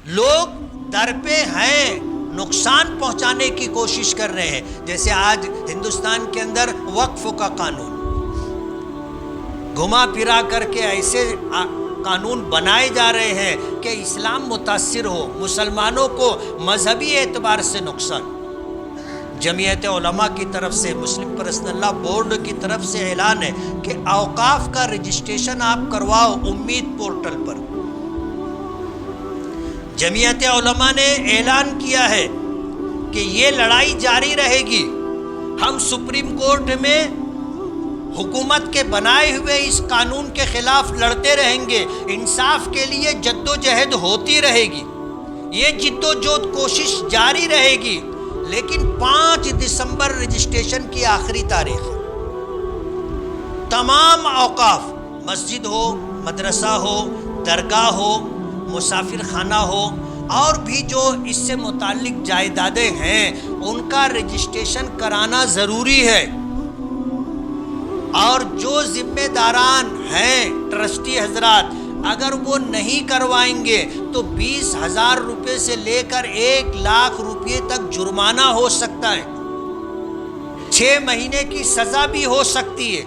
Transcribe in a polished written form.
لوگ در پہ ہیں، نقصان پہنچانے کی کوشش کر رہے ہیں. جیسے آج ہندوستان کے اندر وقف کا قانون گھما پھرا کر کے ایسے قانون بنائے جا رہے ہیں کہ اسلام متاثر ہو، مسلمانوں کو مذہبی اعتبار سے نقصان. جمعیت علماء کی طرف سے، مسلم پرسنل لا بورڈ کی طرف سے اعلان ہے کہ اوقاف کا رجسٹریشن آپ کرواؤ امید پورٹل پر. جمعیت علماء نے اعلان کیا ہے کہ یہ لڑائی جاری رہے گی. ہم سپریم کورٹ میں حکومت کے بنائے ہوئے اس قانون کے خلاف لڑتے رہیں گے. انصاف کے لیے جدوجہد ہوتی رہے گی، یہ جدوجہد کوشش جاری رہے گی. لیکن 5 دسمبر رجسٹریشن کی آخری تاریخ ہے. تمام اوقاف، مسجد ہو، مدرسہ ہو، درگاہ ہو، مسافر خانہ ہو، اور بھی جو اس سے متعلق جائیدادیں ہیں ان کا رجسٹریشن کرانا ضروری ہے. اور جو ذمہ داران ہیں ٹرسٹی حضرات، اگر وہ نہیں کروائیں گے تو 20,000 روپے سے لے کر 1 لاکھ روپے تک جرمانہ ہو سکتا ہے، 6 مہینے کی سزا بھی ہو سکتی ہے.